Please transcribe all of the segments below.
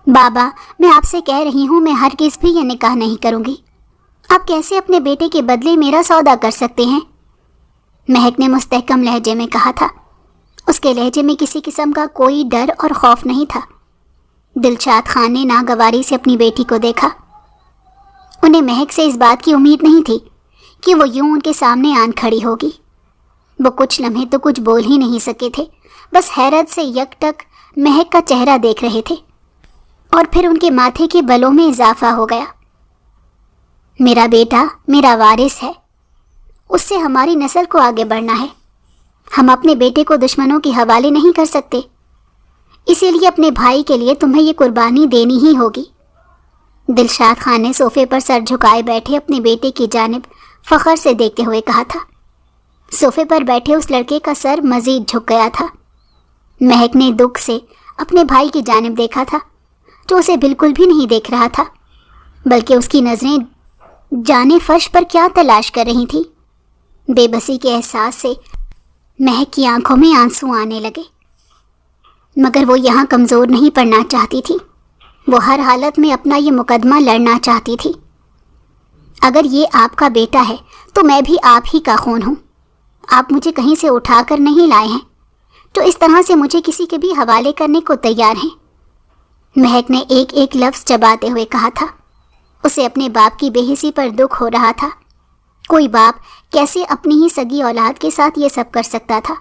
بابا، میں آپ سے کہہ رہی ہوں، میں ہرگز بھی یہ نکاح نہیں کروں گی۔ آپ کیسے اپنے بیٹے کے بدلے میرا سودا کر سکتے ہیں؟ مہک نے مستحکم لہجے میں کہا تھا۔ اس کے لہجے میں کسی قسم کا کوئی ڈر اور خوف نہیں تھا۔ دلشاد خان نے ناگواری سے اپنی بیٹی کو دیکھا۔ انہیں مہک سے اس بات کی امید نہیں تھی کہ وہ یوں ان کے سامنے آن کھڑی ہوگی۔ وہ کچھ لمحے تو کچھ بول ہی نہیں سکے تھے، بس حیرت سے یک ٹک مہک کا چہرہ دیکھ رہے تھے، اور پھر ان کے ماتھے کے بلوں میں اضافہ ہو گیا۔ میرا بیٹا میرا وارث ہے، اس سے ہماری نسل کو آگے بڑھنا ہے۔ ہم اپنے بیٹے کو دشمنوں کے حوالے نہیں کر سکتے، اسی لیے اپنے بھائی کے لیے تمہیں یہ قربانی دینی ہی ہوگی۔ دلشاد خان نے صوفے پر سر جھکائے بیٹھے اپنے بیٹے کی جانب فخر سے دیکھتے ہوئے کہا تھا۔ صوفے پر بیٹھے اس لڑکے کا سر مزید جھک گیا تھا۔ مہک نے دکھ سے اپنے بھائی کی جانب دیکھا تھا، جو اسے بالکل بھی نہیں دیکھ رہا تھا، بلکہ اس کی نظریں جانے فرش پر کیا تلاش کر رہی تھی۔ بے بسی کے احساس سے مہک کی آنکھوں میں آنسو آنے لگے، مگر وہ یہاں کمزور نہیں پڑنا چاہتی تھی۔ وہ ہر حالت میں اپنا یہ مقدمہ لڑنا چاہتی تھی۔ اگر یہ آپ کا بیٹا ہے تو میں بھی آپ ہی کا خون ہوں۔ آپ مجھے کہیں سے اٹھا کر نہیں لائے ہیں، تو اس طرح سے مجھے کسی کے بھی حوالے کرنے کو تیار ہیں۔ مہک نے ایک ایک لفظ چباتے ہوئے کہا تھا۔ اسے اپنے باپ کی بے حسی پر دکھ ہو رہا تھا۔ کوئی باپ کیسے اپنی ہی سگی اولاد کے ساتھ یہ سب کر سکتا تھا؟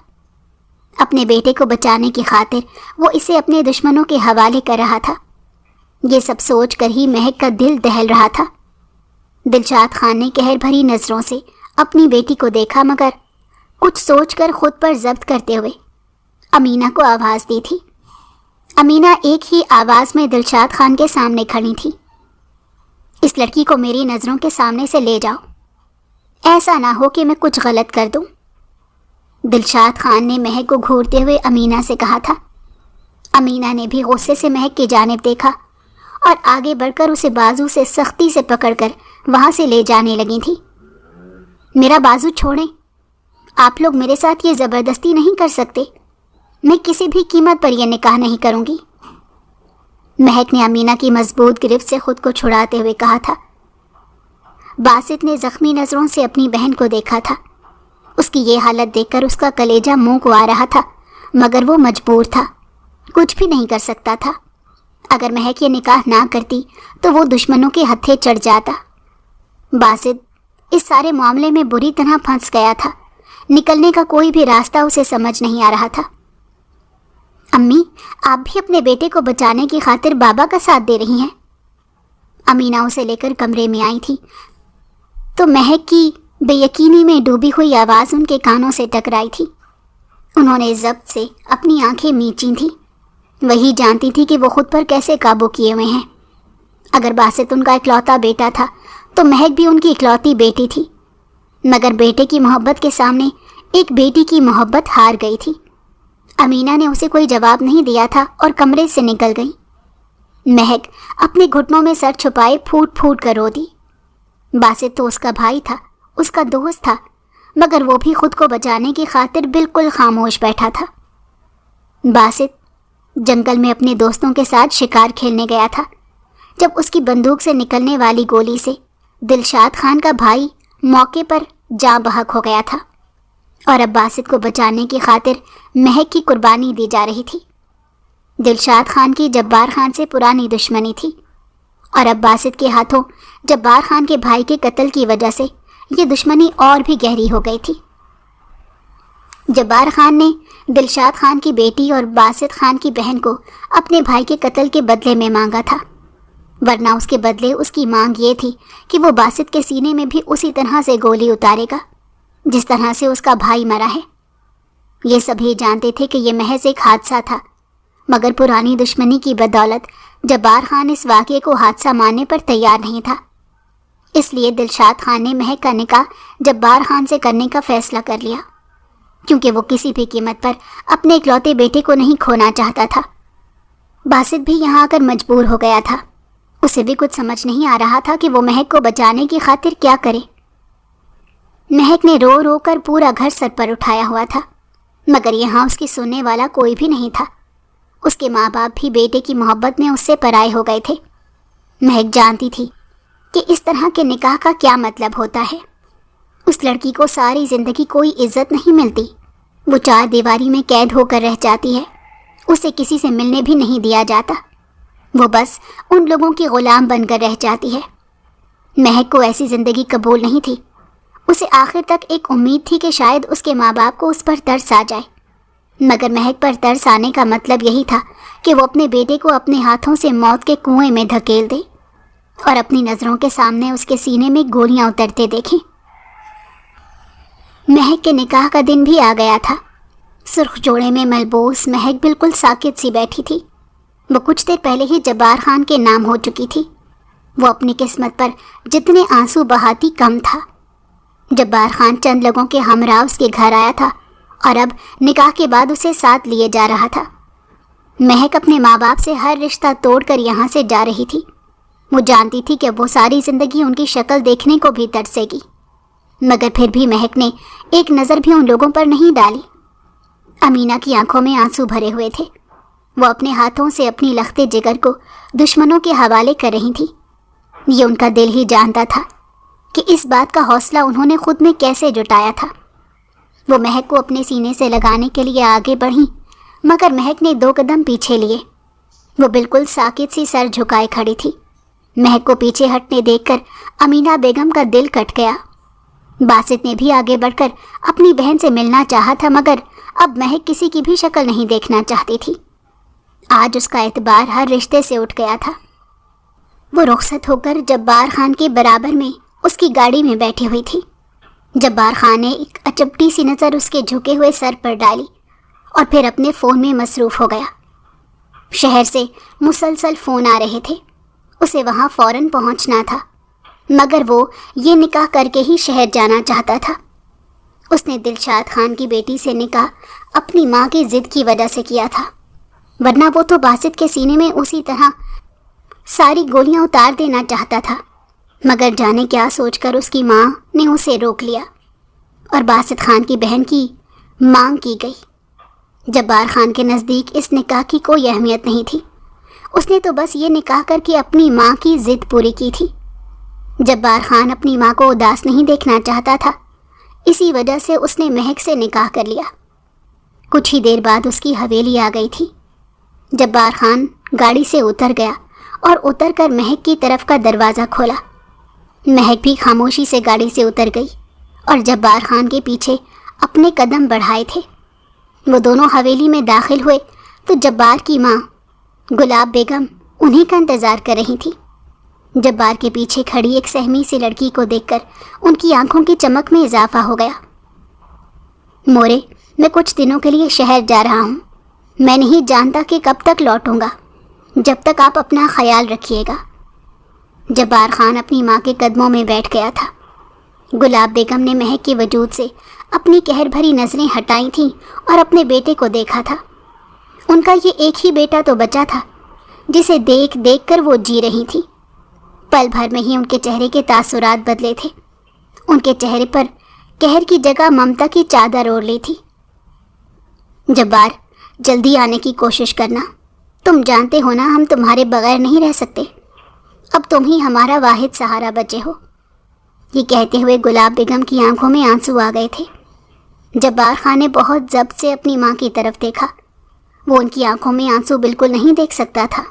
اپنے بیٹے کو بچانے کی خاطر وہ اسے اپنے دشمنوں کے حوالے کر رہا تھا۔ یہ سب سوچ کر ہی مہک کا دل دہل رہا تھا۔ دلشاد خان نے قہر بھری نظروں سے اپنی بیٹی کو دیکھا، مگر کچھ سوچ کر خود پر ضبط کرتے ہوئے امینہ کو آواز دی تھی۔ امینہ ایک ہی آواز میں دلشاد خان کے سامنے کھڑی تھی۔ اس لڑکی کو میری نظروں کے سامنے سے لے جاؤ، ایسا نہ ہو کہ میں کچھ غلط کر دوں۔ دلشاد خان نے مہک کو گھورتے ہوئے امینہ سے کہا تھا۔ امینہ نے بھی غصے سے مہک کی جانب دیکھا اور آگے بڑھ کر اسے بازو سے سختی سے پکڑ کر وہاں سے لے جانے لگی تھی۔ میرا بازو چھوڑیں، آپ لوگ میرے ساتھ یہ زبردستی نہیں کر سکتے۔ میں کسی بھی قیمت پر یہ نکاح نہیں کروں گی۔ مہک نے امینہ کی مضبوط گرفت سے خود کو چھڑاتے ہوئے کہا تھا۔ باسط نے زخمی نظروں سے اپنی بہن کو دیکھا تھا۔ اس کی یہ حالت دیکھ کر اس کا کلیجہ منہ کو آ رہا تھا، مگر وہ مجبور تھا، کچھ بھی نہیں کر سکتا تھا۔ اگر مہک یہ نکاح نہ کرتی تو وہ دشمنوں کے ہتھے چڑھ جاتا۔ باسط اس سارے معاملے میں بری طرح پھنس گیا تھا۔ نکلنے کا کوئی بھی راستہ اسے سمجھ نہیں آ رہا تھا۔ امی، آپ بھی اپنے بیٹے کو بچانے کی خاطر بابا کا ساتھ دے رہی ہیں؟ امینہ اسے لے کر کمرے میں آئی تھی تو مہک کی بے یقینی میں ڈوبی ہوئی آواز ان کے کانوں سے ٹکرائی تھی۔ انہوں نے ضبط سے اپنی آنکھیں میچی تھیں۔ وہی جانتی تھی کہ وہ خود پر کیسے قابو کیے ہوئے ہیں۔ اگر باسط ان کا اکلوتا بیٹا تھا تو مہک بھی ان کی اکلوتی بیٹی تھی، مگر بیٹے کی محبت کے سامنے ایک بیٹی کی محبت ہار گئی تھی۔ امینہ نے اسے کوئی جواب نہیں دیا تھا اور کمرے سے نکل گئی۔ مہک اپنے گھٹنوں میں سر چھپائے پھوٹ پھوٹ کر رو دی۔ باسط تو اس کا بھائی تھا، اس کا دوست تھا، مگر وہ بھی خود کو بچانے کی خاطر بالکل خاموش بیٹھا تھا۔ باسط جنگل میں اپنے دوستوں کے ساتھ شکار کھیلنے گیا تھا جب اس کی بندوق سے نکلنے والی گولی سے دلشاد خان کا بھائی موقع پر جاں بحق ہو گیا تھا، اور اب باسط کو بچانے کی خاطر مہک کی قربانی دی جا رہی تھی۔ دلشاد خان کی جبار خان سے پرانی دشمنی تھی، اور اب باسط کے ہاتھوں جبار خان کے بھائی کے قتل کی وجہ سے یہ دشمنی اور بھی گہری ہو گئی تھی۔ جبار خان نے دلشاد خان کی بیٹی اور باسط خان کی بہن کو اپنے بھائی کے قتل کے بدلے میں مانگا تھا، ورنہ اس کے بدلے اس کی مانگ یہ تھی کہ وہ باسط کے سینے میں بھی اسی طرح سے گولی اتارے گا جس طرح سے اس کا بھائی مرا ہے۔ یہ سبھی جانتے تھے کہ یہ محض ایک حادثہ تھا، مگر پرانی دشمنی کی بدولت جبار خان اس واقعے کو حادثہ ماننے پر تیار نہیں تھا۔ اس لیے دلشاد خان نے مہک کا نکاح جبار خان سے کرنے کا فیصلہ کر لیا، کیونکہ وہ کسی بھی قیمت پر اپنے اکلوتے بیٹے کو نہیں کھونا چاہتا تھا۔ باسط بھی یہاں آ کر مجبور ہو گیا تھا۔ اسے بھی کچھ سمجھ نہیں آ رہا تھا کہ وہ مہک کو بچانے کی خاطر کیا کرے۔ مہک نے رو رو کر پورا گھر سر پر اٹھایا ہوا تھا، مگر یہاں اس کی سننے والا کوئی بھی نہیں تھا۔ اس کے ماں باپ بھی بیٹے کی محبت میں اس سے پرائے ہو گئے تھے۔ مہک جانتی تھی کہ اس طرح کے نکاح کا کیا مطلب ہوتا ہے۔ اس لڑکی کو ساری زندگی کوئی عزت نہیں ملتی، وہ چار دیواری میں قید ہو کر رہ جاتی ہے، اسے کسی سے ملنے بھی نہیں دیا جاتا، وہ بس ان لوگوں کی غلام بن کر رہ جاتی ہے۔ مہک کو ایسی زندگی قبول نہیں تھی۔ اسے آخر تک ایک امید تھی کہ شاید اس کے ماں باپ کو اس پر ترس آ جائے، مگر مہک پر ترس آنے کا مطلب یہی تھا کہ وہ اپنے بیٹے کو اپنے ہاتھوں سے موت کے کنویں میں دھکیل دے اور اپنی نظروں کے سامنے اس کے سینے میں گولیاں اترتے دیکھیں۔ مہک کے نکاح کا دن بھی آ گیا تھا۔ سرخ جوڑے میں ملبوس مہک بالکل ساکت سی بیٹھی تھی۔ وہ کچھ دیر پہلے ہی جبار خان کے نام ہو چکی تھی۔ وہ اپنی قسمت پر جتنے آنسو بہاتی کم تھا۔ جبار خان چند لوگوں کے ہمراہ اس کے گھر آیا تھا اور اب نکاح کے بعد اسے ساتھ لیے جا رہا تھا۔ مہک اپنے ماں باپ سے ہر رشتہ توڑ کر یہاں سے جا رہی تھی۔ وہ جانتی تھی کہ وہ ساری زندگی ان کی شکل دیکھنے کو بھی ترسے گی، مگر پھر بھی مہک نے ایک نظر بھی ان لوگوں پر نہیں ڈالی۔ امینہ کی آنکھوں میں آنسو بھرے ہوئے تھے۔ وہ اپنے ہاتھوں سے اپنی لختے جگر کو دشمنوں کے حوالے کر رہی تھی۔ یہ ان کا دل ہی جانتا تھا کہ اس بات کا حوصلہ انہوں نے خود میں کیسے جٹایا تھا۔ وہ مہک کو اپنے سینے سے لگانے کے لیے آگے بڑھیں، مگر مہک نے 2 قدم پیچھے لیے۔ وہ بالکل ساکت سی سر جھکائے کھڑی تھی۔ مہک کو پیچھے ہٹنے دیکھ کر امینہ بیگم کا دل کٹ گیا۔ باسط نے بھی آگے بڑھ کر اپنی بہن سے ملنا چاہا تھا، مگر اب مہک کسی کی بھی شکل نہیں دیکھنا چاہتی تھی۔ آج اس کا اعتبار ہر رشتے سے اٹھ گیا تھا۔ وہ رخصت ہو کر جبار خان کے برابر میں اس کی گاڑی میں بیٹھی ہوئی تھی۔ جبار خان نے ایک اچپٹی سی نظر اس کے جھکے ہوئے سر پر ڈالی اور پھر اپنے فون میں مصروف ہو گیا۔ شہر سے مسلسل فون آ رہے تھے، اسے وہاں فوراً پہنچنا تھا، مگر وہ یہ نکاح کر کے ہی شہر جانا چاہتا تھا۔ اس نے دلشاد خان کی بیٹی سے نکاح اپنی ماں کی ضد کی وجہ سے کیا تھا، ورنہ وہ تو باسط کے سینے میں اسی طرح ساری گولیاں اتار دینا چاہتا تھا، مگر جانے کیا سوچ کر اس کی ماں نے اسے روک لیا اور باسط خان کی بہن کی مانگ کی گئی۔ جبار خان کے نزدیک اس نکاح کی کوئی اہمیت نہیں تھی، اس نے تو بس یہ نکاح کر کے اپنی ماں کی ضد پوری کی تھی۔ جبار خان اپنی ماں کو اداس نہیں دیکھنا چاہتا تھا، اسی وجہ سے اس نے مہک سے نکاح کر لیا۔ کچھ ہی دیر بعد اس کی حویلی آ گئی تھی۔ جبار خان گاڑی سے اتر گیا اور اتر کر مہک کی طرف کا دروازہ کھولا۔ مہک بھی خاموشی سے گاڑی سے اتر گئی اور جبار خان کے پیچھے اپنے قدم بڑھائے تھے۔ وہ دونوں حویلی میں داخل ہوئے تو جبار کی ماں گلاب بیگم انہیں کا انتظار کر رہی تھی۔ جبار کے پیچھے کھڑی ایک سہمی سی لڑکی کو دیکھ کر ان کی آنکھوں کی چمک میں اضافہ ہو گیا۔ مورے، میں کچھ دنوں کے لیے شہر جا رہا ہوں، میں نہیں جانتا کہ کب تک لوٹوں گا، جب تک آپ اپنا خیال رکھیے گا۔ جبار خان اپنی ماں کے قدموں میں بیٹھ گیا تھا۔ گلاب بیگم نے مہک کے وجود سے اپنی قہر بھری نظریں ہٹائی تھیں اور اپنے بیٹے کو دیکھا تھا۔ ان کا یہ ایک ہی بیٹا تو بچا تھا جسے دیکھ دیکھ کر وہ جی رہی تھی۔ پل بھر میں ہی ان کے چہرے کے تاثرات بدلے تھے۔ ان کے چہرے پر قہر کی جگہ ممتا کی چادر اوڑھ لی تھی۔ جبار، جلدی آنے کی کوشش کرنا، تم جانتے ہو نا ہم تمہارے بغیر نہیں رہ سکتے، اب تم ہی ہمارا واحد سہارا بچے ہو۔ یہ کہتے ہوئے گلاب بیگم کی آنکھوں میں آنسو آ گئے تھے۔ جبار خان نے بہت ضبط سے اپنی ماں کی طرف دیکھا، وہ ان کی آنکھوں میں آنسو بالکل نہیں دیکھ سکتا تھا۔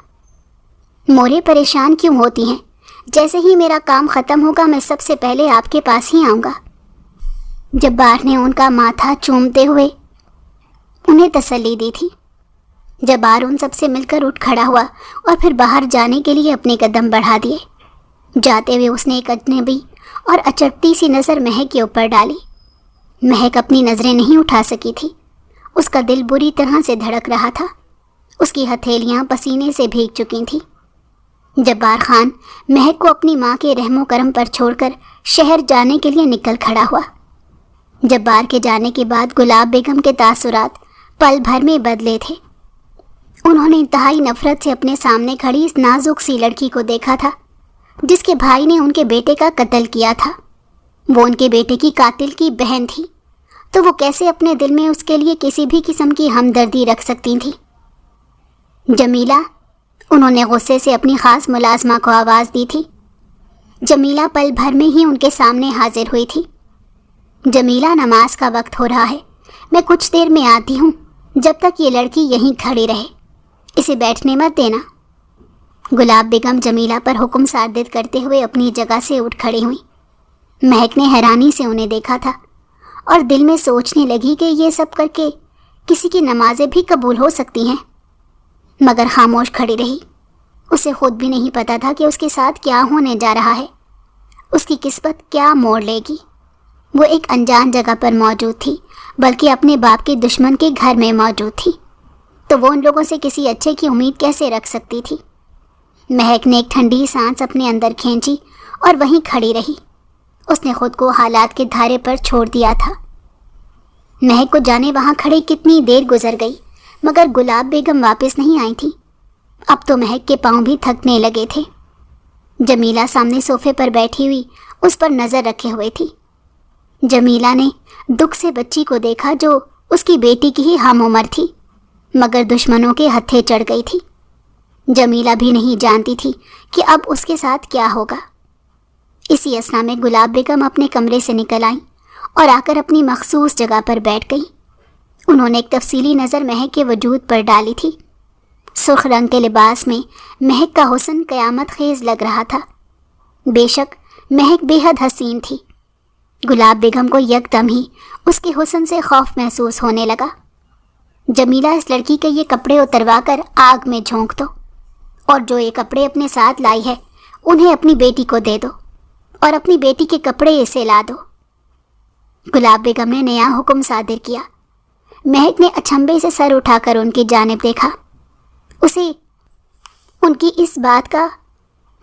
مورے، پریشان کیوں ہوتی ہیں؟ جیسے ہی میرا کام ختم ہوگا میں سب سے پہلے آپ کے پاس ہی آؤں گا۔ جبار نے ان کا ماتھا چومتے ہوئے انہیں تسلی دی تھی۔ جبار ان سب سے مل کر اٹھ کھڑا ہوا اور پھر باہر جانے کے لیے اپنے قدم بڑھا دیے۔ جاتے ہوئے اس نے ایک اجنبی اور اچٹتی سی نظر مہک کے اوپر ڈالی۔ مہک اپنی نظریں نہیں اٹھا سکی تھی، اس کا دل بری طرح سے دھڑک رہا تھا، اس کی ہتھیلیاں پسینے سے بھیگ چکی تھیں۔ جبار خان مہک کو اپنی ماں کے رحم و کرم پر چھوڑ کر شہر جانے کے لیے نکل کھڑا ہوا۔ جبار کے جانے کے بعد گلاب بیگم کے تاثرات پل بھر میں بدلے تھے۔ انہوں نے انتہائی نفرت سے اپنے سامنے کھڑی اس نازک سی لڑکی کو دیکھا تھا جس کے بھائی نے ان کے بیٹے کا قتل کیا تھا۔ وہ ان کے بیٹے کی قاتل کی بہن تھی، تو وہ کیسے اپنے دل میں اس کے لیے کسی بھی قسم کی ہمدردی رکھ سکتی تھی؟ جمیلہ، انہوں نے غصے سے اپنی خاص ملازمہ کو آواز دی تھی۔ جمیلہ پل بھر میں ہی ان کے سامنے حاضر ہوئی تھی۔ جمیلہ، نماز کا وقت ہو رہا ہے، میں کچھ دیر میں آتی ہوں، جب تک یہ لڑکی یہیں کھڑی رہے، اسے بیٹھنے مت دینا۔ گلاب بیگم جمیلہ پر حکم صادر کرتے ہوئے اپنی جگہ سے اٹھ کھڑی ہوئی۔ مہک نے حیرانی سے انہیں دیکھا تھا اور دل میں سوچنے لگی کہ یہ سب کر کے کسی کی نمازیں بھی قبول ہو سکتی ہیں، مگر خاموش کھڑی رہی۔ اسے خود بھی نہیں پتا تھا کہ اس کے ساتھ کیا ہونے جا رہا ہے، اس کی قسمت کیا موڑ لے گی۔ وہ ایک انجان جگہ پر موجود تھی، بلکہ اپنے باپ کے دشمن کے گھر میں موجود تھی، تو وہ ان لوگوں سے کسی اچھے کی امید کیسے رکھ سکتی تھی؟ مہک نے ایک ٹھنڈی سانس اپنے اندر کھینچی اور وہیں کھڑی رہی۔ اس نے خود کو حالات کے دھارے پر چھوڑ دیا تھا۔ مہک کو جانے وہاں کھڑے کتنی دیر گزر گئی، مگر گلاب بیگم واپس نہیں آئی تھی۔ اب تو مہک کے پاؤں بھی تھکنے لگے تھے۔ جمیلہ سامنے صوفے پر بیٹھی ہوئی اس پر نظر رکھے ہوئے تھی۔ جمیلہ نے دکھ سے بچی کو دیکھا جو اس کی بیٹی کی ہی ہم عمر تھی، مگر دشمنوں کے ہتھے چڑھ گئی تھی۔ جمیلہ بھی نہیں جانتی تھی کہ اب اس کے ساتھ کیا ہوگا۔ اسی اثنا میں گلاب بیگم اپنے کمرے سے نکل آئیں اور آ کر اپنی مخصوص جگہ پر بیٹھ گئیں۔ انہوں نے ایک تفصیلی نظر مہک کے وجود پر ڈالی تھی۔ سرخ رنگ کے لباس میں مہک کا حسن قیامت خیز لگ رہا تھا۔ بے شک مہک بے حد حسین تھی۔ گلاب بیگم کو یکدم ہی اس کے حسن سے خوف محسوس ہونے لگا۔ جمیلہ، اس لڑکی کے یہ کپڑے اتروا کر آگ میں جھونک دو، اور جو یہ کپڑے اپنے ساتھ لائی ہے انہیں اپنی بیٹی کو دے دو، اور اپنی بیٹی کے کپڑے اسے لا دو۔ گلاب بیگم نے نیا حکم صادر کیا۔ مہک نے اچنبے سے سر اٹھا کر ان کی جانب دیکھا۔ اسے ان کی اس بات کا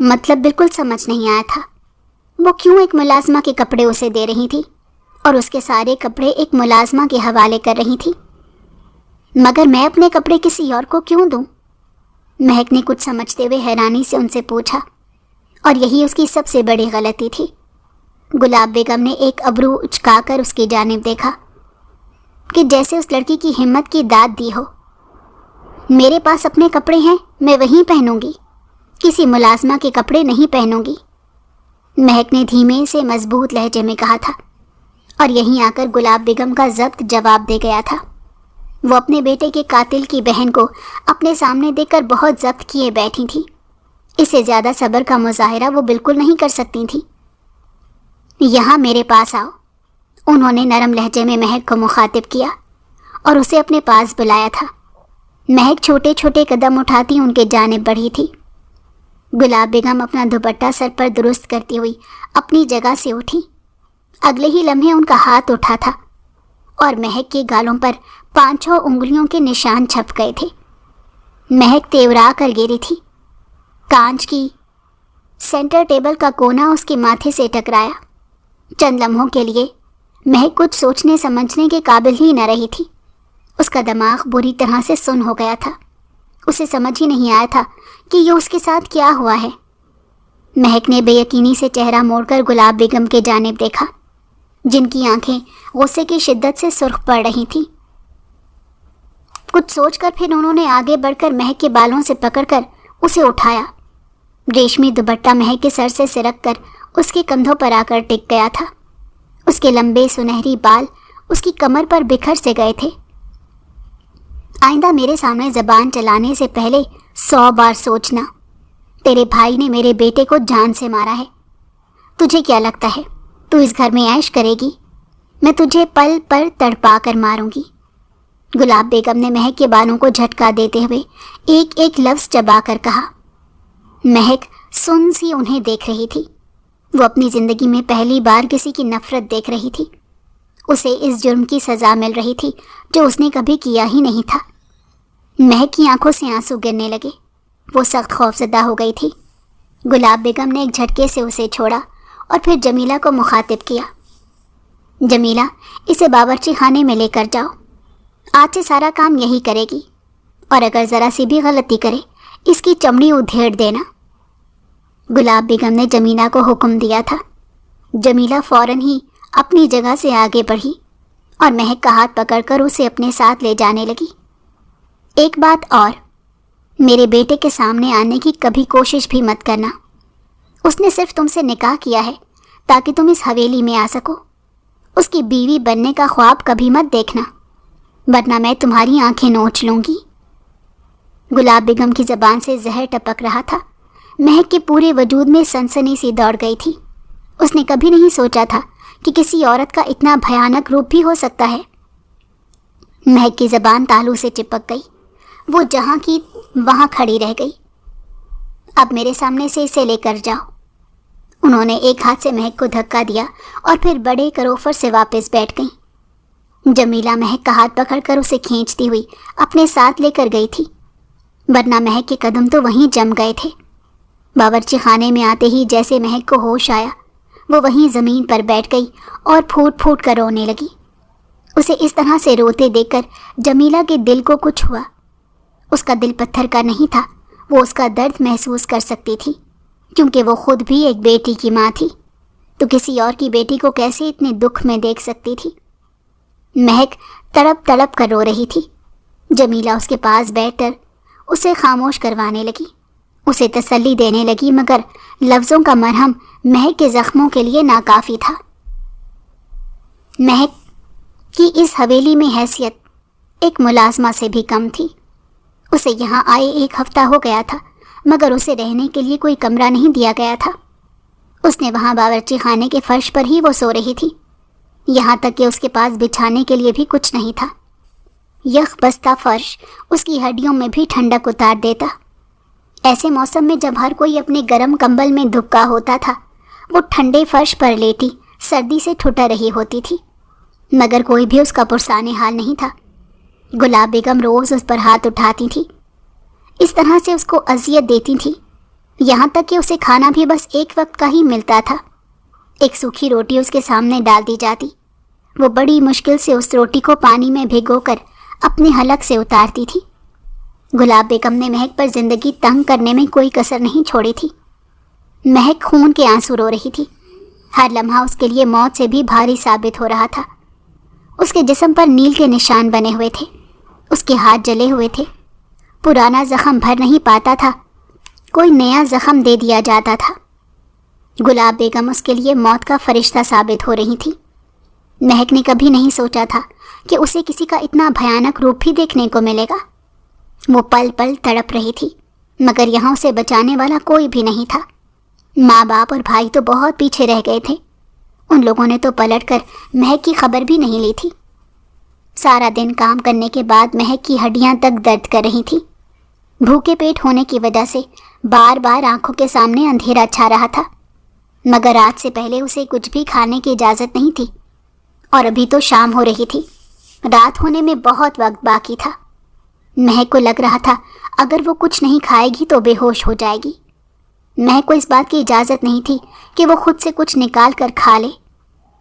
مطلب بالکل سمجھ نہیں آیا تھا۔ وہ کیوں ایک ملازمہ کے کپڑے اسے دے رہی تھی اور اس کے سارے کپڑے ایک ملازمہ کے حوالے کر رہی تھی؟ مگر میں اپنے کپڑے کسی اور کو کیوں دوں؟ مہک نے کچھ سمجھتے ہوئے حیرانی سے ان سے پوچھا، اور یہی اس کی سب سے بڑی غلطی تھی۔ گلاب بیگم نے ایک ابرو اچکا کر اس کی جانب دیکھا کہ جیسے اس لڑکی کی ہمت کی داد دی ہو۔ میرے پاس اپنے کپڑے ہیں، میں وہیں پہنوں گی، کسی ملازمہ کے کپڑے نہیں پہنوں گی، مہک نے دھیمے سے مضبوط لہجے میں کہا تھا، اور یہیں آ کر گلاب بیگم کا ضبط جواب دے گیا تھا۔ وہ اپنے بیٹے کے قاتل کی بہن کو اپنے سامنے دیکھ کر بہت ضبط کیے بیٹھی تھی۔ اس سے زیادہ صبر کا مظاہرہ وہ بالکل نہیں کر سکتی تھی۔ یہاں میرے پاس آؤ، انہوں نے نرم لہجے میں مہک کو مخاطب کیا اور اسے اپنے پاس بلایا تھا۔ مہک چھوٹے چھوٹے قدم اٹھاتی ان کے جانب بڑھی تھی۔ گلاب بیگم اپنا دوپٹہ سر پر درست کرتی ہوئی اپنی جگہ سے اٹھی۔ اگلے ہی لمحے ان کا ہاتھ اٹھا تھا اور مہک کے گالوں پر 5-6 انگلیوں کے نشان چھپ گئے تھے۔ مہک تیورا کر گری تھی۔ کانچ کی سینٹر ٹیبل کا کونا اس کے ماتھے سے ٹکرایا۔ چند لمحوں کے لیے مہک کچھ سوچنے سمجھنے کے قابل ہی نہ رہی تھی۔ اس کا دماغ بری طرح سے سن ہو گیا تھا۔ اسے سمجھ ہی نہیں آیا تھا کہ یہ اس کے ساتھ کیا ہوا ہے۔ مہک نے بے یقینی سے چہرہ موڑ کر گلاب بیگم کے جانب دیکھا، جن کی آنکھیں غصے کی شدت سے سرخ پڑ رہی تھیں۔ کچھ سوچ کر پھر انہوں نے آگے بڑھ کر مہک کے بالوں سے پکڑ کر اسے اٹھایا۔ ریشمی دوپٹہ مہک کے سر سے سرک کر اس کے کندھوں پر آ کر ٹک گیا تھا۔ اس کے لمبے سنہری بال اس کی کمر پر بکھر سے گئے تھے۔ آئندہ میرے سامنے زبان چلانے سے پہلے 100 بار سوچنا۔ تیرے بھائی نے میرے بیٹے کو جان سے مارا ہے۔ تجھے کیا لگتا ہے تو اس گھر میں عیش کرے گی؟ میں تجھے پل پر تڑپا کر ماروں گی۔ گلاب بیگم نے مہک کے بالوں کو جھٹکا دیتے ہوئے ایک ایک لفظ چبا کر کہا۔ مہک سن سی انہیں دیکھ رہی تھی۔ وہ اپنی زندگی میں پہلی بار کسی کی نفرت دیکھ رہی تھی۔ اسے اس جرم کی سزا مل رہی تھی جو اس نے کبھی کیا ہی نہیں تھا۔ مہک کی آنکھوں سے آنسو گرنے لگے۔ وہ سخت خوفزدہ ہو گئی تھی۔ گلاب بیگم نے ایک جھٹکے سے اسے چھوڑا اور پھر جمیلہ کو مخاطب کیا۔ جمیلہ، اسے باورچی خانے میں لے کر جاؤ۔ آج سے سارا کام یہی کرے گی، اور اگر ذرا سی بھی غلطی کرے اس کی چمڑی ادھیڑ دینا۔ گلاب بیگم نے جمیلہ کو حکم دیا تھا۔ جمیلہ فوراً ہی اپنی جگہ سے آگے بڑھی اور مہک کا ہاتھ پکڑ کر اسے اپنے ساتھ لے جانے لگی۔ ایک بات اور، میرے بیٹے کے سامنے آنے کی کبھی کوشش بھی مت کرنا. اس نے صرف تم سے نکاح کیا ہے تاکہ تم اس حویلی میں آ سکو. اس کی بیوی بننے کا خواب کبھی مت دیکھنا ورنہ میں تمہاری آنکھیں نوچ لوں گی. گلاب بیگم کی زبان سے زہر ٹپک رہا تھا. مہک کے پورے وجود میں سنسنی سی دوڑ گئی تھی. اس نے کبھی نہیں سوچا تھا کہ کسی عورت کا اتنا بھیانک روپ بھی ہو سکتا ہے. مہک کی زبان تالو سے چپک گئی. وہ جہاں کی وہاں کھڑی رہ گئی. اب میرے سامنے سے اسے لے کر جاؤ. انہوں نے ایک ہاتھ سے مہک کو دھکا دیا اور پھر بڑے کروفر سے واپس بیٹھ گئیں. جمیلہ مہک کا ہاتھ پکڑ کر اسے کھینچتی ہوئی اپنے ساتھ لے کر گئی تھی ورنہ مہک کے قدم تو وہیں جم گئے تھے. باورچی خانے میں آتے ہی جیسے مہک کو ہوش آیا وہ وہیں زمین پر بیٹھ گئی اور پھوٹ پھوٹ کر رونے لگی. اسے اس طرح سے روتے دیکھ کر جمیلہ کے دل کو کچھ ہوا. اس کا دل پتھر کا نہیں تھا. وہ اس کا درد محسوس کر سکتی تھی کیونکہ وہ خود بھی ایک بیٹی کی ماں تھی تو کسی اور کی بیٹی کو کیسے اتنے دکھ میں دیکھ سکتی تھی. مہک تڑپ تڑپ کر رو رہی تھی. جمیلہ اس کے پاس بیٹھ کر اسے خاموش کروانے لگی. اسے تسلی دینے لگی مگر لفظوں کا مرہم مہک کے زخموں کے لیے ناکافی تھا. مہک کی اس حویلی میں حیثیت ایک ملازمہ سے بھی کم تھی. اسے یہاں آئے 1 ہفتہ ہو گیا تھا مگر اسے رہنے کے لیے کوئی کمرہ نہیں دیا گیا تھا. اس نے وہاں باورچی خانے کے فرش پر ہی وہ سو رہی تھی. یہاں تک کہ اس کے پاس بچھانے کے لیے بھی کچھ نہیں تھا. یخ بستہ فرش اس کی ہڈیوں میں بھی ٹھنڈک اتار دیتا. ایسے موسم میں جب ہر کوئی اپنے گرم کمبل میں دبکا ہوتا تھا وہ ٹھنڈے فرش پر لیٹی سردی سے ٹھٹر رہی ہوتی تھی مگر کوئی بھی اس کا پرسان حال نہیں تھا. گلاب بیگم روز اس پر ہاتھ اٹھاتی تھی. اس طرح سے اس کو اذیت دیتی تھی یہاں تک کہ اسے کھانا بھی بس 1 وقت کا ہی ملتا تھا. ایک سوکھی روٹی اس کے سامنے ڈال دی جاتی. وہ بڑی مشکل سے اس روٹی کو پانی میں بھگو کر اپنے حلق سے اتارتی تھی. گلاب بیگم نے مہک پر زندگی تنگ کرنے میں کوئی کسر نہیں چھوڑی تھی. مہک خون کے آنسو رو رہی تھی. ہر لمحہ اس کے لیے موت سے بھی بھاری ثابت ہو رہا تھا. اس کے جسم پر نیل کے نشان بنے ہوئے تھے. اس کے ہاتھ جلے ہوئے تھے. پرانا زخم بھر نہیں پاتا تھا. کوئی نیا زخم دے دیا جاتا تھا. گلاب بیگم اس کے لیے موت کا فرشتہ ثابت ہو رہی تھی. مہک نے کبھی نہیں سوچا تھا کہ اسے کسی کا اتنا بھیانک روپ بھی دیکھنے کو ملے گا. وہ پل پل تڑپ رہی تھی مگر یہاں اسے بچانے والا کوئی بھی نہیں تھا. ماں باپ اور بھائی تو بہت پیچھے رہ گئے تھے. ان لوگوں نے تو پلٹ کر مہک کی خبر بھی نہیں لی تھی. سارا دن کام کرنے کے بعد مہک کی ہڈیاں تک درد کر رہی تھی. بھوکے پیٹ ہونے کی وجہ سے بار بار آنکھوں کے سامنے اندھیرا چھا رہا تھا مگر رات سے پہلے اسے کچھ بھی کھانے کی اجازت نہیں تھی اور ابھی تو شام ہو رہی تھی. رات ہونے میں بہت وقت باقی تھا. مہک کو لگ رہا تھا اگر وہ کچھ نہیں کھائے گی تو بے ہوش ہو جائے گی. مہک کو اس بات کی اجازت نہیں تھی کہ وہ خود سے کچھ نکال کر کھا لے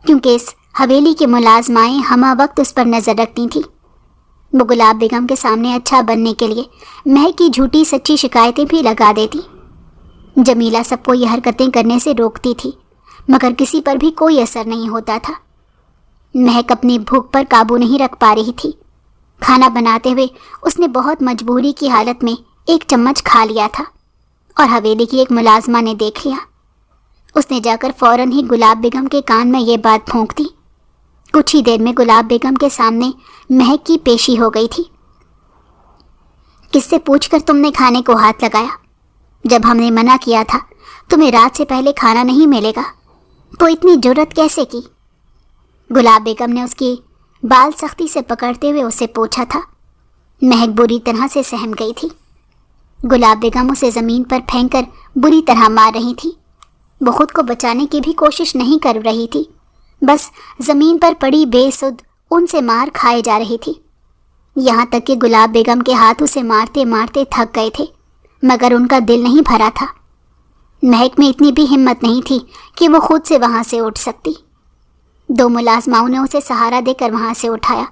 کیونکہ اس حویلی کے ملازمائیں ہمہ وقت اس پر نظر رکھتی تھیں. وہ گلاب بیگم کے سامنے اچھا بننے کے لیے مہک کی جھوٹی سچی شکایتیں بھی لگا دیتی. جمیلہ سب کو یہ حرکتیں کرنے سے روکتی تھی مگر کسی پر بھی کوئی اثر نہیں ہوتا تھا. مہک اپنی بھوک پر قابو نہیں رکھ پا رہی تھی. کھانا بناتے ہوئے اس نے بہت مجبوری کی حالت میں 1 چمچ کھا لیا تھا اور حویلی کی ایک ملازمہ نے دیکھ لیا. اس نے جا کر فوراً ہی گلاب بیگم کے کان میں یہ بات پھونک دی. کچھ ہی دیر میں گلاب بیگم کے سامنے مہک کی پیشی ہو گئی تھی. کس سے پوچھ کر تم نے کھانے کو ہاتھ لگایا؟ جب ہم نے منع کیا تھا تمہیں رات سے پہلے کھانا نہیں ملے گا تو اتنی جرأت کیسے کی؟ گلاب بیگم نے اس کی بال سختی سے پکڑتے ہوئے اسے پوچھا تھا. مہک بری طرح سے سہم گئی تھی. گلاب بیگم اسے زمین پر پھینک کر بری طرح مار رہی تھی. وہ خود کو بچانے کی بھی کوشش نہیں کر رہی تھی. بس زمین پر پڑی بے سدھ ان سے مار کھائے جا رہی تھی. یہاں تک کہ گلاب بیگم کے ہاتھ اسے مارتے مارتے تھک گئے تھے مگر ان کا دل نہیں بھرا تھا. مہک میں اتنی بھی ہمت نہیں تھی کہ وہ خود سے وہاں سے اٹھ سکتی. 2 ملازماؤں نے اسے سہارا دے کر وہاں سے اٹھایا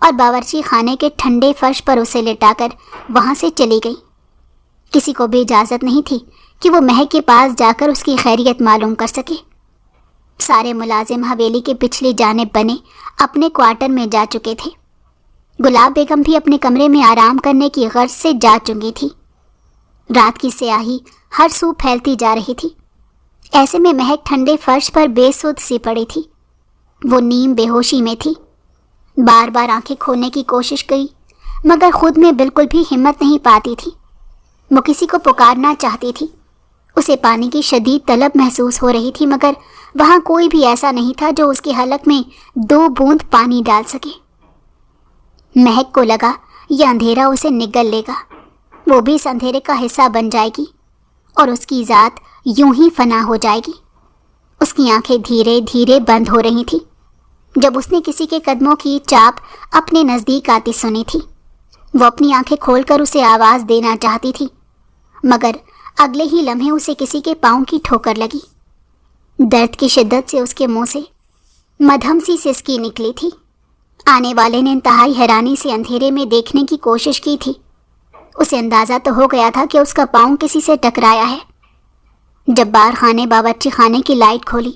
اور باورچی خانے کے ٹھنڈے فرش پر اسے لٹا کر وہاں سے چلی گئی. کسی کو بھی اجازت نہیں تھی کہ وہ مہک کے پاس جا کر اس کی خیریت معلوم کر سکے. سارے ملازم حویلی کے پچھلی جانب بنے اپنے کوارٹر میں جا چکے تھے. گلاب بیگم بھی اپنے کمرے میں آرام کرنے کی غرض سے جا چکی تھی. رات کی سیاہی ہر سو پھیلتی جا رہی تھی۔ ایسے میں مہک ٹھنڈے فرش پر بے سود سی پڑی تھی۔ وہ نیم بے ہوشی میں تھی۔ بار بار آنکھیں کھولنے کی کوشش کی مگر خود میں بالکل بھی ہمت نہیں پاتی تھی۔ وہ کسی کو پکارنا چاہتی تھی۔ اسے پانی کی شدید طلب محسوس ہو رہی تھی مگر وہاں کوئی بھی ایسا نہیں تھا جو اس کے حلق میں 2 بوند پانی ڈال سکے۔ مہک کو لگا یہ اندھیرا اسے نگل لے گا، وہ بھی اس اندھیرے کا حصہ بن جائے گی اور اس کی ذات یوں ہی فنا ہو جائے گی۔ اس کی آنکھیں دھیرے دھیرے بند ہو رہی تھیں جب اس نے کسی کے قدموں کی چاپ اپنے نزدیک آتی سنی تھی۔ وہ اپنی آنکھیں کھول کر اسے آواز دینا چاہتی تھی مگر اگلے ہی لمحے اسے کسی کے پاؤں کی ٹھوکر لگی۔ درد کی شدت سے اس کے منہ سے مدھم سی سسکی نکلی تھی۔ آنے والے نے انتہائی حیرانی سے اندھیرے میں دیکھنے کی کوشش کی تھی۔ اسے اندازہ تو ہو گیا تھا کہ اس کا پاؤں کسی سے ٹکرایا ہے۔ جبار خان نے باورچی خانے کی لائٹ کھولی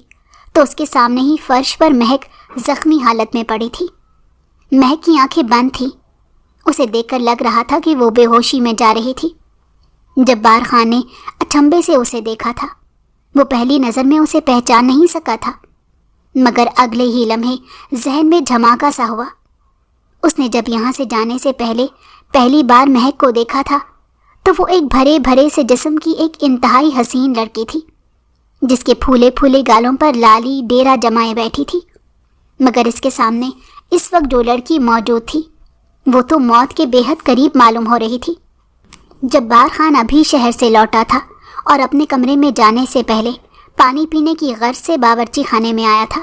تو اس کے سامنے ہی فرش پر مہک زخمی حالت میں پڑی تھی۔ مہک کی آنکھیں بند تھیں۔ اسے دیکھ کر لگ رہا تھا کہ وہ بے ہوشی میں جا رہی تھی۔ جبار خان نے اچنبھے سے اسے دیکھا تھا۔ وہ پہلی نظر میں اسے پہچان نہیں سکا تھا مگر اگلے ہی لمحے ذہن میں دھماکہ سا ہوا۔ اس نے جب یہاں سے جانے سے پہلی بار مہک کو دیکھا تھا تو وہ ایک بھرے بھرے سے جسم کی ایک انتہائی حسین لڑکی تھی جس کے پھولے پھولے گالوں پر لالی ڈیرا جمائے بیٹھی تھی۔ مگر اس کے سامنے اس وقت جو لڑکی موجود تھی وہ تو موت کے بے حد قریب معلوم ہو رہی تھی۔ جبار خان ابھی شہر سے لوٹا تھا اور اپنے کمرے میں جانے سے پہلے پانی پینے کی غرض سے باورچی خانے میں آیا تھا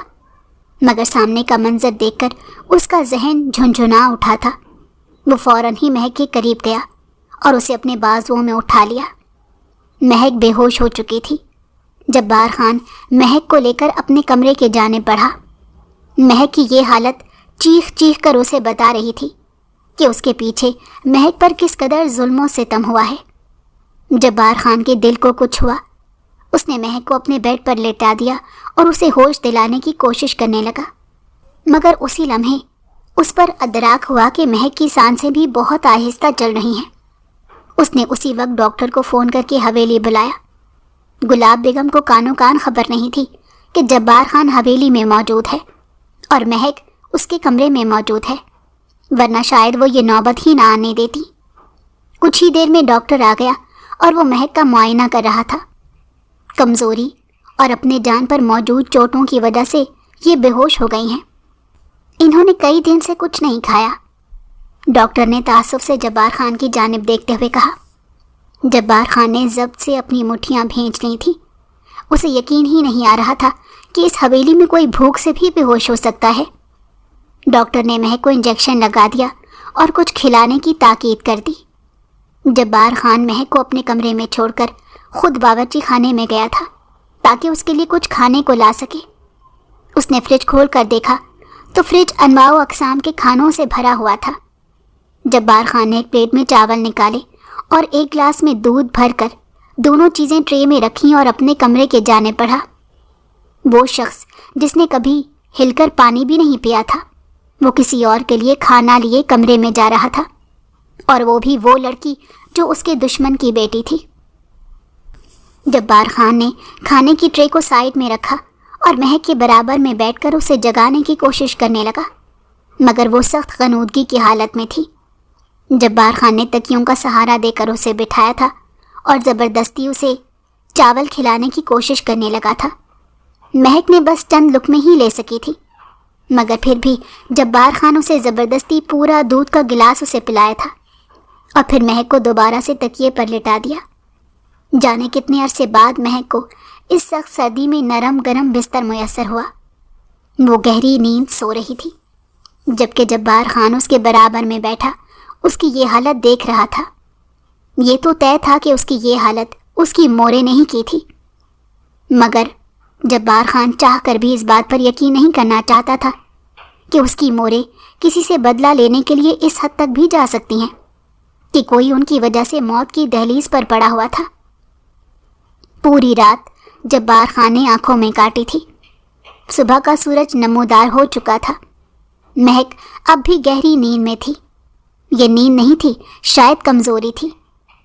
مگر سامنے کا منظر دیکھ کر اس کا ذہن جھنجھنا اٹھا تھا۔ وہ فوراً ہی مہک کے قریب گیا اور اسے اپنے بازوؤں میں اٹھا لیا۔ مہک بے ہوش ہو چکی تھی۔ جبار خان مہک کو لے کر اپنے کمرے کے جانب بڑھا۔ مہک کی یہ حالت چیخ چیخ کر اسے بتا رہی تھی کہ اس کے پیچھے مہک پر کس قدر ظلم و ستم ہوا ہے۔ جبار خان کے دل کو کچھ ہوا۔ اس نے مہک کو اپنے بیڈ پر لیٹا دیا اور اسے ہوش دلانے کی کوشش کرنے لگا مگر اسی لمحے اس پر ادراک ہوا کہ مہک کی سانسیں بھی بہت آہستہ چل رہی ہیں۔ اس نے اسی وقت ڈاکٹر کو فون کر کے حویلی بلایا۔ گلاب بیگم کو کانوں کان خبر نہیں تھی کہ جبار خان حویلی میں موجود ہے اور مہک اس کے کمرے میں موجود ہے، ورنہ شاید وہ یہ نوبت ہی نہ آنے دیتی۔ کچھ ہی دیر میں ڈاکٹر آ گیا اور وہ مہک کا معائنہ کر رہا تھا۔ کمزوری اور اپنے جان پر موجود چوٹوں کی وجہ سے یہ بے ہوش ہو گئی ہیں۔ انہوں نے کئی دن سے کچھ نہیں کھایا۔ ڈاکٹر نے تعصب سے جبار خان کی جانب دیکھتے ہوئے کہا۔ جبار خان نے ضبط سے اپنی مٹھیاں بھینچ لی تھیں۔ اسے یقین ہی نہیں آ رہا تھا کہ اس حویلی میں کوئی بھوک سے بھی بے ہوش ہو سکتا ہے۔ ڈاکٹر نے مہک کو انجیکشن لگا دیا اور کچھ کھلانے کی تاکید کر دی۔ جبار خان مہک کو اپنے کمرے میں چھوڑ کر خود باورچی خانے میں گیا تھا تاکہ اس کے لیے کچھ کھانے کو لا سکے۔ اس نے فریج کھول کر دیکھا تو فریج انواع و اقسام کے کھانوں سے بھرا ہوا تھا۔ جبار خان نے ایک پلیٹ میں چاول نکالے اور ایک گلاس میں دودھ بھر کر دونوں چیزیں ٹرے میں رکھیں اور اپنے کمرے کے جانب بڑھا۔ وہ شخص جس نے کبھی ہل کر پانی بھی نہیں پیا تھا، وہ کسی اور کے لیے کھانا لیے کمرے میں جا رہا تھا، اور وہ بھی وہ لڑکی جو اس کے دشمن کی بیٹی تھی۔ جبار خان نے کھانے کی ٹرے کو سائڈ میں رکھا اور مہک کے برابر میں بیٹھ کر اسے جگانے کی کوشش کرنے لگا مگر وہ سخت غنودگی کی حالت میں تھی۔ جبار خان نے تکیوں کا سہارا دے کر اسے بٹھایا تھا اور زبردستی اسے چاول کھلانے کی کوشش کرنے لگا تھا۔ مہک نے بس چند لقمے ہی لے سکی تھی مگر پھر بھی جبار خان اسے زبردستی پورا دودھ کا گلاس اسے پلایا تھا اور پھر مہک کو دوبارہ سے تکیے پر لٹا دیا۔ جانے کتنے عرصے بعد مہک کو اس سخت سردی میں نرم گرم بستر میسر ہوا۔ وہ گہری نیند سو رہی تھی جبکہ جبار خان اس کے برابر میں بیٹھا اس کی یہ حالت دیکھ رہا تھا۔ یہ تو طے تھا کہ اس کی یہ حالت اس کی مورے نہیں کی تھی مگر جبار خان چاہ کر بھی اس بات پر یقین نہیں کرنا چاہتا تھا کہ اس کی مورے کسی سے بدلہ لینے کے لیے اس حد تک بھی جا سکتی ہیں کہ کوئی ان کی وجہ سے موت کی دہلیز پر پڑا ہوا تھا۔ پوری رات جبار خان نے آنکھوں میں کاٹی تھی۔ صبح کا سورج نمودار ہو چکا تھا۔ مہک اب بھی گہری نیند میں تھی۔ یہ نیند نہیں تھی، شاید کمزوری تھی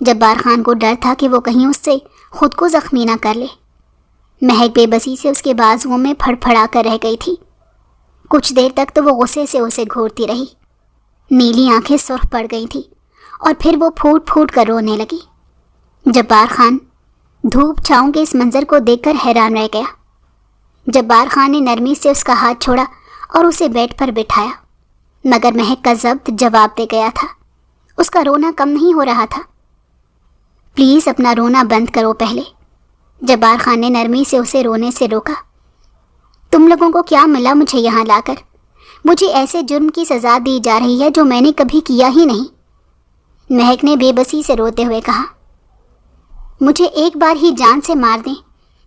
جبار خان کو ڈر تھا کہ وہ کہیں اس سے خود کو زخمی نہ کر لے۔ مہک بے بسی سے اس کے بازوؤں میں پھڑ پھڑا کر رہ گئی تھی۔ کچھ دیر تک تو وہ غصے سے اسے گھورتی رہی۔ نیلی آنکھیں سرخ پڑ گئی تھیں اور پھر وہ پھوٹ پھوٹ کر رونے لگی۔ جبار خان دھوپ چھاؤں کے اس منظر کو دیکھ کر حیران رہ گیا۔ جبار خان نے نرمی سے اس کا ہاتھ چھوڑا اور اسے بیڈ پر بٹھایا، مگر مہک کا ضبط جواب دے گیا تھا۔ اس کا رونا کم نہیں ہو رہا تھا۔ پلیز اپنا رونا بند کرو پہلے، جبار خان نے نرمی سے اسے رونے سے روکا۔ تم لوگوں کو کیا ملا مجھے یہاں لا کر؟ مجھے ایسے جرم کی سزا دی جا رہی ہے جو میں نے کبھی کیا ہی نہیں، مہک نے بے بسی سے روتے ہوئے کہا۔ مجھے ایک بار ہی جان سے مار دیں،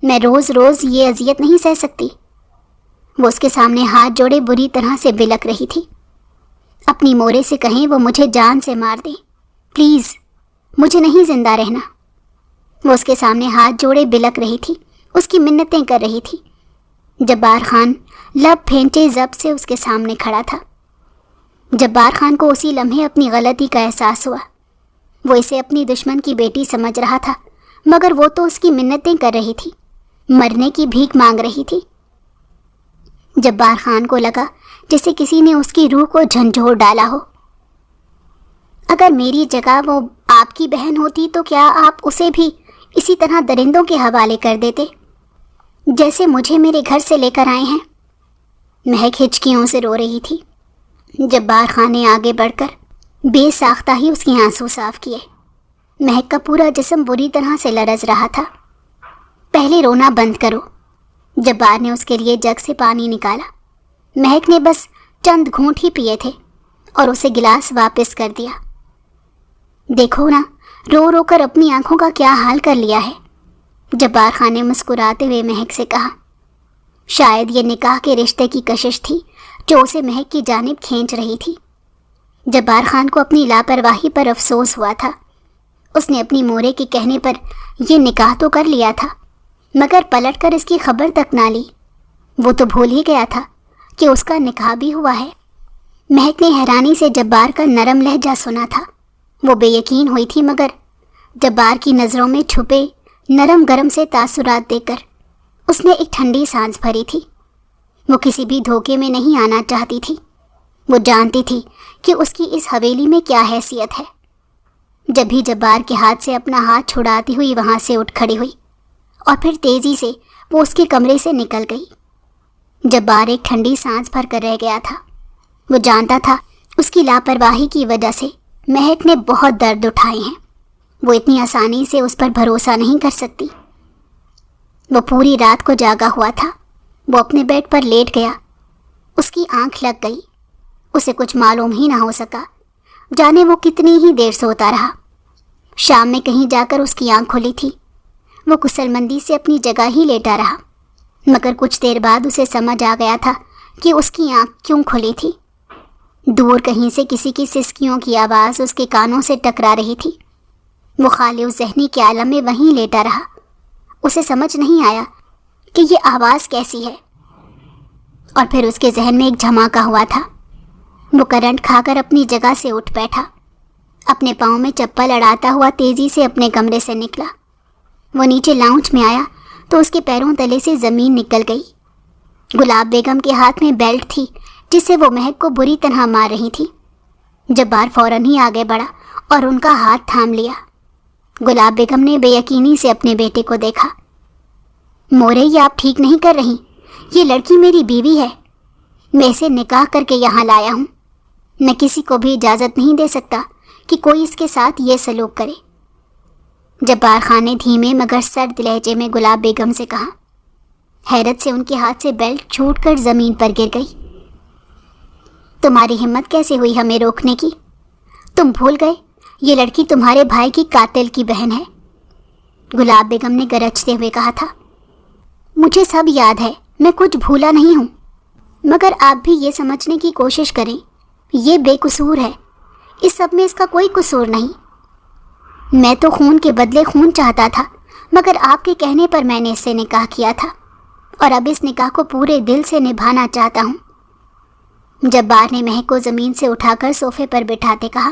میں روز روز یہ اذیت نہیں سہ سکتی۔ وہ اس کے سامنے ہاتھ جوڑے بری طرح سے بلک رہی تھی۔ اپنی مورے سے کہیں وہ مجھے جان سے مار دیں، پلیز، مجھے نہیں زندہ رہنا۔ وہ اس کے سامنے ہاتھ جوڑے بلک رہی تھی، اس کی منتیں کر رہی تھی۔ جبار خان لب پھینچے ضبط سے اس کے سامنے کھڑا تھا۔ جبار خان کو اسی لمحے اپنی غلطی کا احساس ہوا۔ وہ اسے اپنی دشمن کی بیٹی سمجھ رہا تھا، مگر وہ تو اس کی منتیں کر رہی تھی، مرنے کی بھیک مانگ رہی تھی۔ جبار خان کو لگا جیسے کسی نے اس کی روح کو جھنجھوڑ ڈالا ہو۔ اگر میری جگہ وہ آپ کی بہن ہوتی تو کیا آپ اسے بھی اسی طرح درندوں کے حوالے کر دیتے جیسے مجھے میرے گھر سے لے کر آئے ہیں؟ مہک ہچکیوں سے رو رہی تھی۔ جبار خان نے آگے بڑھ کر بے ساختہ ہی اس کی آنسو صاف کیے۔ مہک کا پورا جسم بری طرح سے لرز رہا تھا۔ پہلے رونا بند کرو، جبار نے اس کے لیے جگ سے پانی نکالا۔ مہک نے بس چند گھونٹ ہی پیے تھے اور اسے گلاس واپس کر دیا۔ دیکھو نا، رو رو کر اپنی آنکھوں کا کیا حال کر لیا ہے، جبار خان نے مسکراتے ہوئے مہک سے کہا۔ شاید یہ نکاح کے رشتے کی کشش تھی جو اسے مہک کی جانب کھینچ رہی تھی۔ جبار خان کو اپنی لاپرواہی پر افسوس ہوا تھا۔ اس نے اپنی مورے کے کہنے پر یہ نکاح تو کر لیا تھا، مگر پلٹ کر اس کی خبر تک نہ لی۔ وہ تو بھول ہی گیا تھا کہ اس کا نکاح بھی ہوا ہے۔ مہک نے حیرانی سے جبار کا نرم لہجہ سنا تھا۔ وہ بے یقین ہوئی تھی، مگر جبار کی نظروں میں چھپے نرم گرم سے تاثرات دیکھ کر اس نے ایک ٹھنڈی سانس بھری تھی۔ وہ کسی بھی دھوکے میں نہیں آنا چاہتی تھی۔ وہ جانتی تھی کہ اس کی اس حویلی میں کیا حیثیت ہے۔ جب بھی جبار کے ہاتھ سے اپنا ہاتھ چھڑاتی ہوئی وہاں سے اٹھ کھڑی ہوئی اور پھر تیزی سے وہ اس کے کمرے سے نکل گئی۔ جبار ایک ٹھنڈی سانس بھر کر رہ گیا تھا۔ وہ جانتا تھا اس کی لاپرواہی کی وجہ سے مہک نے بہت درد اٹھائے ہیں۔ وہ اتنی آسانی سے اس پر بھروسہ نہیں کر سکتی۔ وہ پوری رات کو جاگا ہوا تھا۔ وہ اپنے بیڈ پر لیٹ گیا۔ اس کی آنکھ لگ گئی۔ اسے کچھ معلوم ہی نہ ہو سکا، جانے وہ کتنی ہی دیر سوتا رہا۔ شام میں کہیں جا کر اس کی آنکھ کھلی تھی۔ وہ کسل مندی سے اپنی جگہ ہی لیٹا رہا، مگر کچھ دیر بعد اسے سمجھ آ گیا تھا کہ اس کی آنکھ کیوں کھلی تھی۔ دور کہیں سے کسی کی سسکیوں کی آواز اس کے کانوں سے ٹکرا رہی تھی۔ وہ خالی اس ذہنی کے عالم میں وہیں لیٹا رہا۔ اسے سمجھ نہیں آیا کہ یہ آواز کیسی ہے، اور پھر اس کے ذہن میں ایک دھماکہ ہوا تھا۔ وہ کرنٹ کھا کر اپنی جگہ سے اٹھ بیٹھا۔ اپنے پاؤں میں چپل اڑاتا ہوا تیزی سے اپنے کمرے سے نکلا۔ وہ نیچے لاؤنج میں آیا تو اس کے پیروں تلے سے زمین نکل گئی۔ گلاب بیگم کے ہاتھ میں بیلٹ تھی جس سے وہ مہک کو بری طرح مار رہی تھی۔ جبار فوراً ہی آگے بڑھا اور ان کا ہاتھ تھام لیا۔ گلاب بیگم نے بے یقینی سے اپنے بیٹے کو دیکھا۔ مورے، یہ آپ ٹھیک نہیں کر رہی، یہ لڑکی میری بیوی ہے، میں اسے نکاح کر کے یہاں لایا ہوں۔ میں کسی کو بھی اجازت نہیں دے سکتا کہ کوئی اس کے ساتھ یہ سلوک کرے۔ جبار خان نے دھیمے مگر سرد لہجے میں گلاب بیگم سے کہا۔ حیرت سے ان کے ہاتھ سے بیلٹ چھوٹ کر زمین پر گر گئی۔ تمہاری ہمت کیسے ہوئی ہمیں روکنے کی؟ تم بھول گئے یہ لڑکی تمہارے بھائی کی قاتل کی بہن ہے، گلاب بیگم نے گرجتے ہوئے کہا تھا۔ مجھے سب یاد ہے، میں کچھ بھولا نہیں ہوں، مگر آپ بھی یہ سمجھنے کی کوشش کریں، یہ بے قصور ہے، اس سب میں اس کا کوئی قصور نہیں۔ میں تو خون کے بدلے خون چاہتا تھا، مگر آپ کے کہنے پر میں نے اس سے نکاح کیا تھا، اور اب اس نکاح کو پورے دل سے نبھانا چاہتا ہوں۔ جبار نے مہک کو زمین سے اٹھا کر صوفے پر بٹھاتے کہا۔